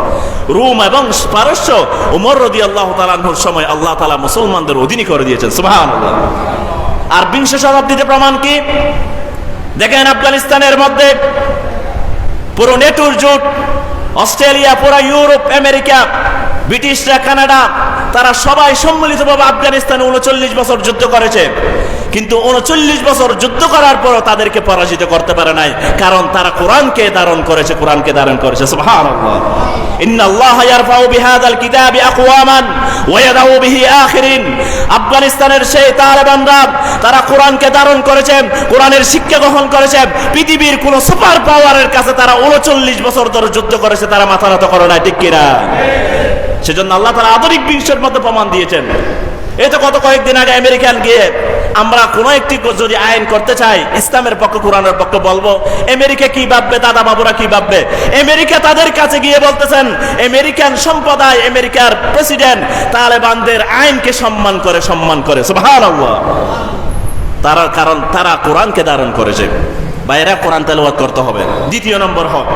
রোম এবং পারস্য ওমর রাদিয়াল্লাহু তাআলার সময় আল্লাহ তাআলা মুসলমানদের অধীনে করে দিয়েছেন। সুবহানাল্লাহ। আর ২০ শতাব্দীতে প্রমাণ কি? দেখেন, আফগানিস্তানের মধ্যে পুরো নেটোর জোট, অস্ট্রেলিয়া, পুরো ইউরোপ, আমেরিকা, ব্রিটিশরা, কানাডা, তারা সবাই সম্মিলিতভাবে আফগানিস্তানে ৩৯ বছর যুদ্ধ করেছে। কিন্তু 39 বছর যুদ্ধ করার পরও তাদেরকে পরাজিত করতে পারে নাই, কারণ তারা কোরআনকে ধারণ করেছে, কোরআনকে ধারণ করেছে। সুবহানাল্লাহ। ইন্নাল্লাহা ইয়ারফাউ বিহাযাল কিতাবি আকওয়ামান ওয়া ইয়াদাউ বিহি আখিরিন। আফগানিস্তানের সেই তালেবানরা তারা কোরআনকে ধারণ করেছে, কোরআনের শিক্ষা গ্রহণ করেছে। পৃথিবীর কোন সুপার পাওয়ারের কাছে তারা 39 বছর ধরে যুদ্ধ করেছে, তারা মাথা নত করে নাই, ঠিক কিনা? সেজন্য আল্লাহ তাআলা আধুনিক বিশ্বের মধ্যে প্রমাণ দিয়েছেন। এই তো গত কয়েকদিন আগে আমেরিকান গিয়ে আমরা কোনো একটি যদি আইন করতে চাই ইসলামের পক্ষে, কোরআনের পক্ষে বলবো, আমেরিকা কি ভাববে, দাদা বাবুরা কি ভাববে? আমেরিকা তাদের কাছে গিয়ে বলতেছেন, আমেরিকান সম্প্রদায়, আমেরিকার প্রেসিডেন্ট তালেবানদের আইনকে সম্মান করে। সুবহানাল্লাহ। তারা, কারণ তারা কোরআনকে ধারণ করেছে। বাইরে কোরআন তেলাওয়াত করতে হবে। দ্বিতীয় নম্বর হক,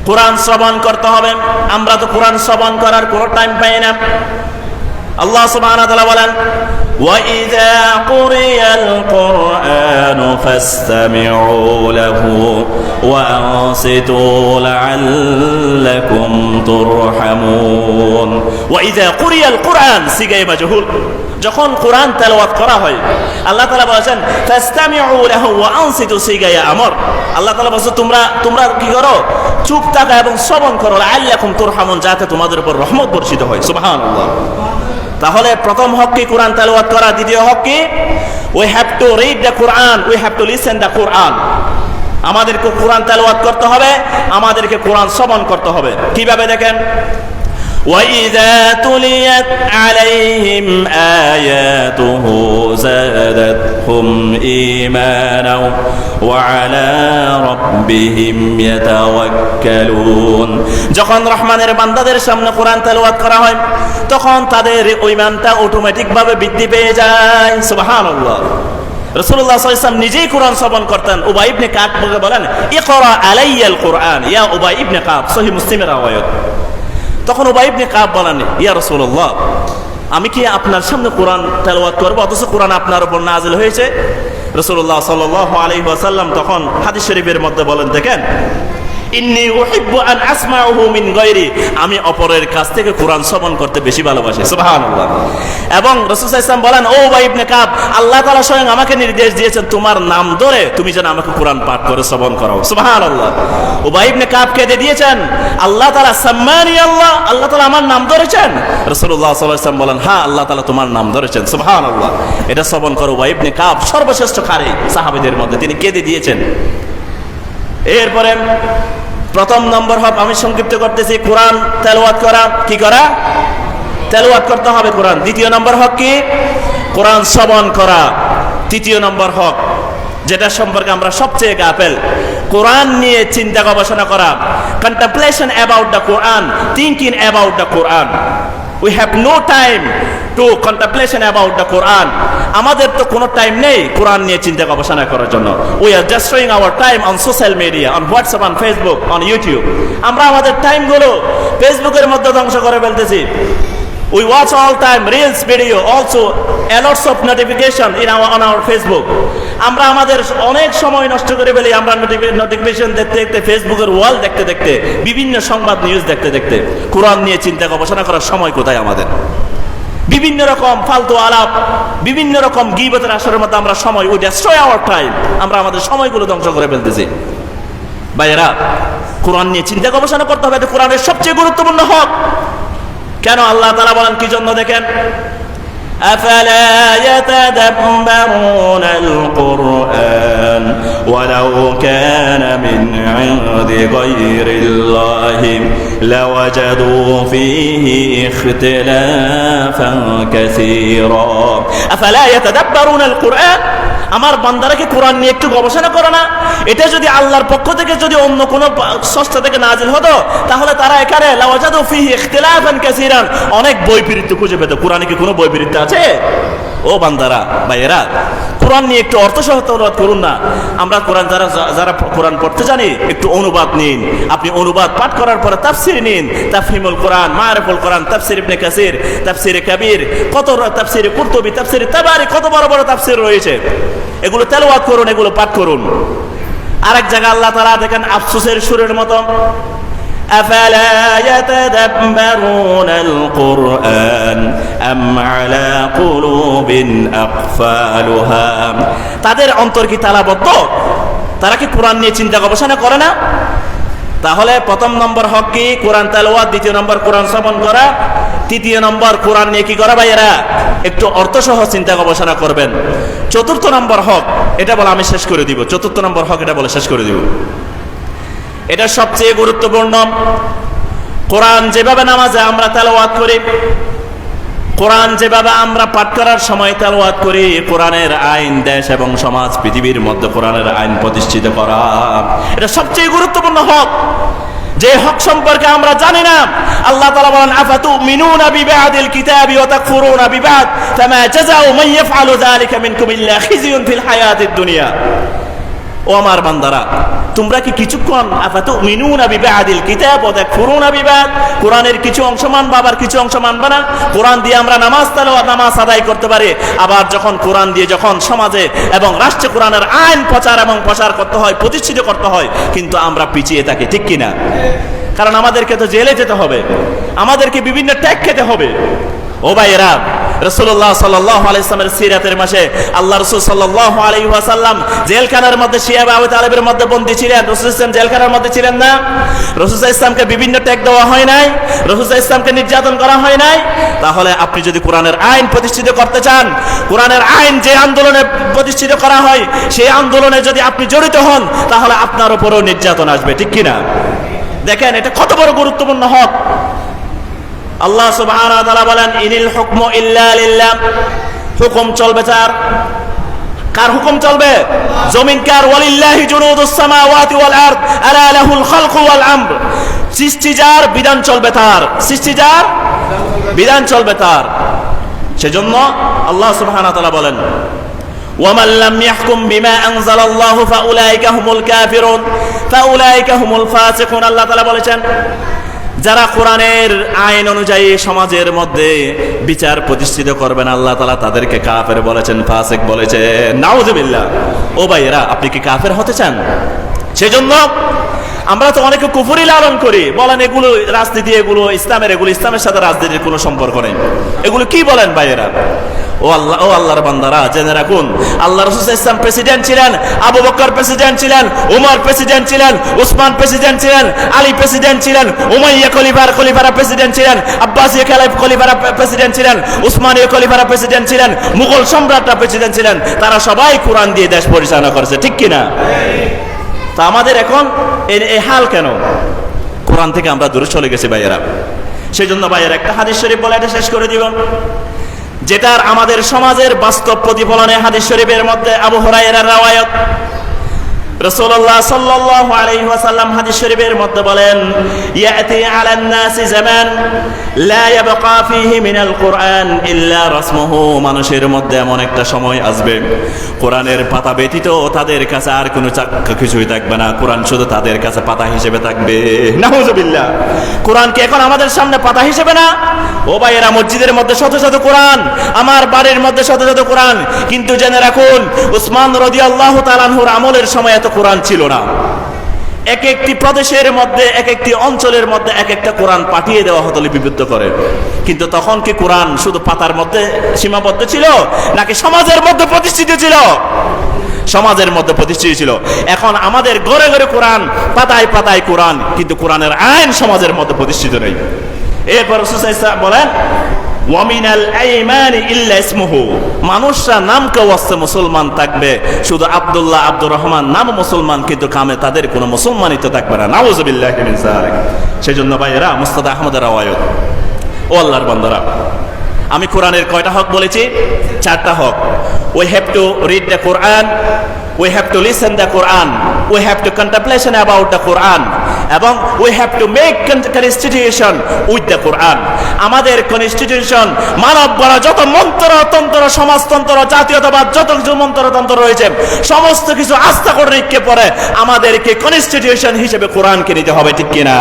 কোরআন শ্রবণ করতে হবে। আমরা তো কোরআন শ্রবণ করার কোনো টাইম পাই না। আল্লাহ সুবহানাহু ওয়া তাআলা বলেন, ওয়া ইযা কুরিয়াল কুরআনু ফাসতামিউ লাহু ওয়া আনসিতু লাআল্লাকুম তুরহামুন। ওয়া ইযা কুরিয়াল কুরআন সিগায়ে মাজহুল, যখন কোরআন তেলাওয়াত করা হয়, আল্লাহ তাআলা বলেছেন ফাসতামিউ লাহু ওয়া আনসিতু সিগায়ে আমর। আল্লাহ তাআলা বলেছেন তোমরা কি করো? চুপ থাকো এবং শ্রবণ করো, লাআল্লাকুম তুরহামুন, যাতে তোমাদের উপর রহমত বর্ষিত হয়। সুবহানাল্লাহ। তাহলে প্রথম হক কি? কোরআন তেলাওয়াত করা। দ্বিতীয় হক কি? We have to read the Quran, we have to listen the Quran. আমাদেরকে কোরআন তেলাওয়াত করতে হবে, আমাদেরকে কোরআন শ্রবণ করতে হবে। কিভাবে দেখেন, وَإِذَا تُلِيَتْ عَلَيْهِمْ آيَاتُهُ زَادَتْهُمْ إِيمَانًا وَعَلَى رَبِّهِمْ يَتَوَكَّلُونَ। যখন রহমানের বান্দাদের সামনে কোরআন তেলাওয়াত করা হয়, তখন তাদের ঈমানটা অটোমেটিক ভাবে বৃদ্ধি পেয়ে যায়। সুবহানাল্লাহ। রাসূলুল্লাহ সাল্লাল্লাহু আলাইহি ওয়াসাল্লাম নিজেই কোরআন শ্রবণ করতেন। উবাই ইবনে কাব বলেন, ইকরা আলাইয়াল কুরআন ইয়া উবাই ইবনে কাব, সহিহ মুসলিমের রাওয়ায়াত। তখন উবাই ইবনে কাব বলেন, ইয়া রাসূলুল্লাহ, আমি কি আপনার সামনে কোরআন তেলাওয়াত করব, অথচ কোরআন আপনার উপর নাযিল হয়েছে? রাসূলুল্লাহ সাল্লাল্লাহু আলাইহি ওয়াসাল্লাম তখন হাদিস শরীফের মধ্যে বলেন, দেখেন, ইন্নী উহিব্বু আন আসমাউহু মিন গায়রি, আমি অপরের কাছ থেকে কোরআন শ্রবণ করতে বেশি ভালোবাসি। সুবহানাল্লাহ। এবং রাসূল সাল্লাল্লাহু আলাইহি ওয়াসাল্লাম বলেন, ও উবাই ইবনে কাব, আল্লাহ তাআলা স্বয়ং আমাকে নির্দেশ দিয়েছেন তোমার নাম ধরে তুমি যেন আমাকে কোরআন পাঠ করে শ্রবণ করাও। সুবহানাল্লাহ। উবাই ইবনে কাবকে দিয়েছেন আল্লাহ তাআলা সাম্মানি আল্লাহ, আল্লাহ তাআলা আমার নাম ধরেছেন। রাসূলুল্লাহ সাল্লাল্লাহু আলাইহি ওয়াসাল্লাম বলেন, হ্যাঁ, আল্লাহ তাআলা তোমার নাম ধরেছেন। সুবহানাল্লাহ। এটা শ্রবণ করো। উবাই ইবনে কাব সর্বশ্রেষ্ঠ কারি সাহাবীদের মধ্যে, তিনি কেঁদে দিয়েছেন। এরপরে প্রথম নম্বর হক, আমি সংক্ষিপ্ত করতেছি, কোরআন তেলাওয়াত করা। কি করা? তেলাওয়াত করতে হবে কোরআন। দ্বিতীয় নম্বর হক কি? কোরআন শ্রবণ করা। তৃতীয় নম্বর হক, যেটা সম্পর্কে আমরা সবচেয়ে গাফেল, কোরআন নিয়ে চিন্তা গবেষণা করা। Contemplation about the Quran, thinking about the Quran. We have no time to contemplation about the Quran. আমাদের তো কোনো টাইম নেই কোরআন নিয়ে চিন্তা গবেষণা করার জন্য। We are just destroying our time on social media, on WhatsApp, on Facebook, on YouTube. আমরা আমাদের টাইমগুলো ফেসবুকের মধ্যে ধ্বংস করে ফেলতেছি। We watch all time reels video, also a lots of notification on our Facebook. আমরা আমাদের অনেক সময় নষ্ট করে ফেলি। আমরা নোটিফিকেশন দেখতে দেখতে, ফেসবুকের ওয়াল দেখতে দেখতে, বিভিন্ন সংবাদ নিউজ দেখতে দেখতে, কোরআন নিয়ে চিন্তা গবেষণা করার সময় কোথায় আমাদের? বিভিন্ন রকম ফালতু আলাপ, বিভিন্ন রকম গীবতের আসরের মধ্যে আমরা সময়, উই ডেস্ট্রয় আওয়ার টাইম, আমরা আমাদের সময়গুলো ধ্বংস করে ফেলতেছি। ভাইয়েরা, কোরআন নিয়ে চিন্তা গবেষণা করতে হবে, এটা কোরআনের সবচেয়ে গুরুত্বপূর্ণ হক। কেন? আল্লাহ তাআলা বলেন কি জন্য, দেখেন, আফালা ইয়াতাদাব্বারুনাল কুরআন ওয়ালাউ কানা মিন ইনদি গায়রিল্লাহি লাওয়াজাদু ফীহি ইখতিলাফান কাসীরা। আফালা ইয়াতাদাব্বারুনাল কুরআন, আমার বান্দারা কি কোরআন নিয়ে একটু গবেষণা করে না? এটা যদি আল্লাহর পক্ষ থেকে যদি অন্য কোনো স্রষ্টা থেকে নাজিল হতো, তাহলে তারা এখানে লাওয়াজাদু ফীহি ইখতিলাফান কাসীরান, অনেক বৈপরীত্য খুঁজে পেত। কোরআনে কি কোনো বৈপরীত্য আছে? ও বান্দারা, ভাইয়েরা, কোরআন নিয়ে একটু অর্থ সহ তেলাওয়াত করুন না। আমরা কোরআন যারা কোরআন পড়তে জানি, একটু অনুবাদ নিন। আপনি অনুবাদ পাঠ করার পরে তাফসীর নিন, তাফহিমুল কোরআন, মাআরিফুল কোরআন, তাফসীর ইবনে কাসির, তাফসীরে কবির, কত তাফসীরে কুরতুবী, তাফসীরে তাবারি, কত বড় বড় তাফসীর রয়েছে। এগুলো তেলাওয়াত করুন, এগুলো পাঠ করুন। আরেক জায়গায় আল্লাহ তাআলা দেখেন আফসোসের সুরের মতো আফালা ইয়াতাদাব্বারুনাল কুরআন আম আলা কুলুবিন আকফালুহা, তাদের অন্তর কি তালাবদ্ধ? তারা কি কোরআন নিয়ে চিন্তা গবেষণা করে না? তাহলে প্রথম নম্বর হক কি? কোরআন তেলাওয়াত। দ্বিতীয় নম্বর কোরআন শ্রবণ করা। তৃতীয় নম্বর কোরআন নিয়ে কি করা ভাইয়েরা? একটু অর্থসহ চিন্তা গবেষণা করবেন। চতুর্থ নম্বর হক, এটা বলে আমি শেষ করে দিব। চতুর্থ নম্বর হক এটা বলে শেষ করে দিব। এটা সবচেয়ে গুরুত্বপূর্ণ। কোরআন যেভাবে নামাজে আমরা তেলাওয়াত করি, কোরআন যেভাবে আমরা পাঠ করার সময় তেলাওয়াত করি, কোরআনের আইন দেশ এবং সমাজ পৃথিবীর মধ্যে কোরআনের আইন প্রতিষ্ঠিত করা, এটা সবচেয়ে গুরুত্বপূর্ণ হক। যে হক সম্পর্কে আমরা জানি না। আল্লাহ তাআলা বলেন আফাতুমিনুনা বিবাদিল কিতাবি ওয়া তাকফুরুনা বিবাদ ফামা জাযাউ মান ইয়াফআলু যালিকা মিনকুম ইল্লা খিজিয়ুন ফিল হায়াতিদ দুনিয়া। ও আমার বান্দারা, তোমরা কি কিছুক্ষণ আফাতুমিনুনা বিবাদিল কিতাব ওয়া তাকফুরুনা বিবাদ, কোরআনের কিছু অংশ মানবা আবার কিছু অংশ মানবা না? কোরআন দিয়ে আমরা নামাজ তেলাওয়াত নামাজ আদায় করতে পারি, আবার যখন কোরআন দিয়ে যখন সমাজে এবং রাষ্ট্রে কোরআনের আইন প্রচার এবং প্রসার করতে হয়, প্রতিষ্ঠিত করতে হয়, কিন্তু আমরা পিছিয়ে থাকি, ঠিক কিনা? কারণ আমাদেরকে তো জেলে যেতে হবে, আমাদেরকে বিভিন্ন ট্যাগ খেতে হবে। ও ভাইয়েরা, রাসূলুল্লাহ সাল্লাল্লাহু আলাইহি ওয়াসাল্লামের সিরাতের মাসে আল্লাহ রাসূল সাল্লাল্লাহু আলাইহি ওয়াসাল্লাম জেলখানার মধ্যে শিয়া আবু তালেবের মধ্যে বন্দী ছিলেন। রাসূল ইসলাম জেলখানার মধ্যে ছিলেন না? রাসূল ইসলামকে বিভিন্ন ট্যাগ দেওয়া হয় নাই? রাসূল ইসলামকে নির্যাতন করা হয় নাই? তাহলে আপনি যদি কোরআনের আইন প্রতিষ্ঠিত করতে চান, কোরআনের আইন যে আন্দোলনে প্রতিষ্ঠিত করা হয়, সেই আন্দোলনে যদি আপনি জড়িত হন, তাহলে আপনার উপরেও নির্যাতন আসবে, ঠিক কিনা? দেখেন এটা কত বড় গুরুত্বপূর্ণ হক। আল্লাহ সুবহানাহু ওয়া তাআলা বলেন ইনিল হুকমু ইল্লা লিল্লাহ, হুকুম চলবে কার হুকুম চলবে? জমিন কার? ওয়ালিল্লাহি জুনুদুস সামাওয়াতি ওয়াল আরদ আলা লাহুল খালকু ওয়াল আমর, সৃষ্টি যার, বিধান চলবে তার। সৃষ্টি যার, বিধান চলবে তার। সেজন্য আল্লাহ সুবহানাহু ওয়া তাআলা বলেন ওয়ামান লাম ইয়াহকুম বিমা আনজালাল্লাহু ফাউলাইকা হুমুল কাফিরুন ফাউলাইকা হুমুল ফাসিকুন। আল্লাহ তাআলা বলেছেন যারা কোরআনের আইন অনুযায়ী সমাজের মধ্যে বিচার প্রতিষ্ঠিত করবেন, আল্লাহ তাআলা তাদেরকে কাফের বলেছেন, ফাসিক বলেছেন। নাউযুবিল্লাহ। ও ভাইয়েরা, আপনি কি কাফের হতে চান? সেজন্য আমরা তো অনেকে কুফরি লালন করি, বলেন এগুলো রাজনীতি, এগুলো ইসলামের, এগুলো ইসলামের সাথে রাজনীতির কোনো সম্পর্ক নেই। এগুলো কি বলেন ভাইয়েরা? ও আল্লাহর বান্দারা, জেনে রাখুন আল্লাহ রাসূল সাল্লাল্লাহু আলাইহি ওয়াসাল্লাম প্রেসিডেন্ট ছিলেন, আবু বকর প্রেসিডেন্ট ছিলেন, উমর প্রেসিডেন্ট ছিলেন, উসমান প্রেসিডেন্ট ছিলেন, আলী প্রেসিডেন্ট ছিলেন, উমাইয়া খলিফারা প্রেসিডেন্ট ছিলেন, আব্বাসীয় খলিফারা প্রেসিডেন্ট ছিলেন, উসমানীয় খলিফারা প্রেসিডেন্ট ছিলেন, মুঘল সম্রাটরা প্রেসিডেন্ট ছিলেন। তারা সবাই কোরআন দিয়ে দেশ পরিচালনা করেছে, ঠিক কিনা? তা আমাদের এখন এই হাল কেন? কোরআন থেকে আমরা দূরে চলে গেছি ভাইয়েরা। সেই জন্য ভাইয়ের একটা হাদিস শরীফ বলে এটা শেষ করে দিব, যেটার আমাদের সমাজের বাস্তব প্রতিফলনে। হাদিস শরীফের মধ্যে আবু হুরায়রার রাওয়ায়াত, রাসূলুল্লাহ সাল্লাল্লাহু আলাইহি ওয়াসাল্লাম হাদিস শরীফের মধ্যে বলেন ইয়াতি আলান নাসি জামান লা ইয়াবকা ফীহি মিনাল কুরআন ইল্লা রাসমুহু। মানুষের মধ্যে এমন একটা সময় আসবে, কোরআনের পাতা ব্যতীত তাদের কাছে আর কোনো কিছুই থাকবে না, কোরআন শুধু তাদের কাছে পাতা হিসেবে থাকবে। নাউযুবিল্লাহ। কোরআন কি এখন আমাদের সামনে পাতা হিসেবে না? ও ভাইয়েরা, মসজিদের মধ্যে শত শত কোরআন, আমার বাড়ির মধ্যে শত শত কোরআন, কিন্তু জেনে রাখুন উসমান রাদিয়াল্লাহু তাআলা আনহুর আমলের সময় এত কোরআন ছিল না। এক একটি প্রদেশের মধ্যে, এক একটি অঞ্চলের মধ্যে এক একটা কোরআন পাঠিয়ে দেওয়া হতো লিপিবদ্ধ করে। কিন্তু তখন কি কোরআন শুধু পাতার মধ্যে সীমাবদ্ধ ছিল, নাকি সমাজের মধ্যে প্রতিষ্ঠিত ছিল? সমাজের মধ্যে প্রতিষ্ঠিত ছিল। এখন আমাদের ঘরে ঘরে কোরআন, পাতায় পাতায় কোরআন, কিন্তু কোরআনের আইন সমাজের মধ্যে প্রতিষ্ঠিত নেই। এরপর রাসূল সাল্লাল্লাহু আলাইহি ওয়াসাল্লাম বলেন ওয়ামিনাল আইমানি ইল্লা ইসমুহু, মানুষরা নাম কেউ আসছে মুসলমান থাকবে, শুধু আব্দুল্লাহ আব্দুর রহমান নাম মুসলমান, কিন্তু কামে তাদের কোনো মুসলমানিত্ব থাকবে না। নাউযুবিল্লাহি মিন যালিক। সেজন্য ভাইয়েরা, মুস্তাদ আহমদের রাওয়ায়াত। ও আল্লাহর বান্দারা, আমি কোরআনের কয়টা হক বলেছি? 4টা হক। We have to read the Quran, we have to listen the Quran, we have to contemplation about the Quran, এবং we have to make constitution with the Quran. আমাদের কনস্টিটিউশন, মানব গড়া যত মন্ত্রতন্ত্র, সমাজতন্ত্র, জাতীয়তাবাদ, যত কিছু মন্ত্রতন্ত্র রয়েছে, সমস্ত কিছু আস্থা করে রেখে পরে আমাদেরকে কনস্টিটিউশন হিসেবে কোরআনকে নিতে হবে, ঠিক কিনা?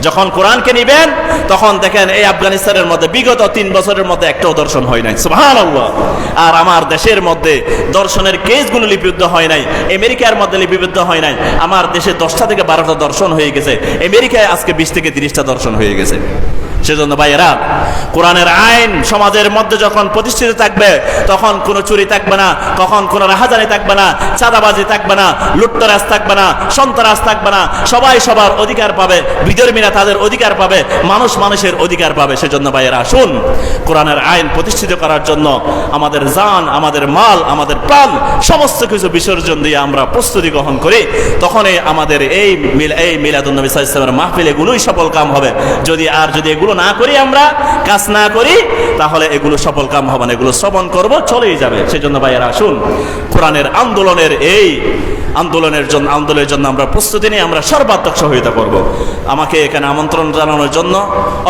যখন কোরআনকে নিবেন তখন দেখেন এই আফগানিস্তানের মধ্যে বিগত 3 বছরের মধ্যে একটাও দর্শন হয় নাই, সুবহানাল্লাহ। আর আমার দেশের মধ্যে দর্শনের কেসগুলো লিপিবদ্ধ হয় নাই, আমেরিকার মধ্যে লিপিবদ্ধ হয় নাই। আমার দেশে 10টা থেকে 12টা দর্শন হয়ে গেছে, আমেরিকায় আজকে 20 থেকে 30টা দর্শন হয়ে গেছে। সেজন্য ভাইয়েরা, কোরআনের আইন সমাজের মধ্যে যখন প্রতিষ্ঠিত থাকবে তখন কোনো চুরি থাকবে না, কখন কোনো রাহাজানি থাকবে না, চাঁদাবাজি থাকবে না, লুটতরাজ থাকবে না, সন্ত্রাস থাকবে না। সবাই সবার অধিকার পাবে, বিধর্মীরা তাদের অধিকার পাবে, মানুষ মানুষের অধিকার পাবে। সেজন্য ভাইয়েরা আসুন, কোরআনের আইন প্রতিষ্ঠিত করার জন্য আমাদের জান, আমাদের মাল, আমাদের প্রাণ সমস্ত কিছু বিসর্জন দিয়ে আমরা প্রস্তুতি গ্রহণ করি। তখনই আমাদের এই মিলাদুন নবী সাল্লাল্লাহু আলাইহি ওয়াসাল্লামের মাহফিল এগুলোই সফল কাম হবে। যদি এগুলো না করি, আমরা কাজ না করি, তাহলে এগুলো সফল কাম হবে না। এগুলো শ্রবণ করব, চলেই যাবে। সেজন্য ভাইয়েরা আসুন, কোরআনের এই আন্দোলনের জন্য আমরা প্রস্তুতি নিয়ে আমরা সর্বাত্মক সহায়তা করব। আমাকে এখানে আমন্ত্রণ জানানোর জন্য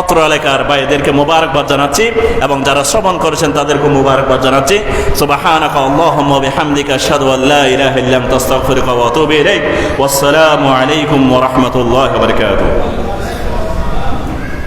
অত্র এলাকার ভাইদেরকে মোবারকবাদ জানাচ্ছি এবং যারা শ্রবণ করেছেন তাদেরকে মোবারকবাদ জানাচ্ছি। সুবহানাকা আল্লাহুম্মা বিহামদিকা আশহাদু আল্লা ইলাহা ইল্লা আনতা আস্তাগফিরুকা ওয়া আতুবু ইলাইক। ওয়াসসালামু আলাইকুম ওয়া রাহমাতুল্লাহি ওয়া বারাকাতুহু।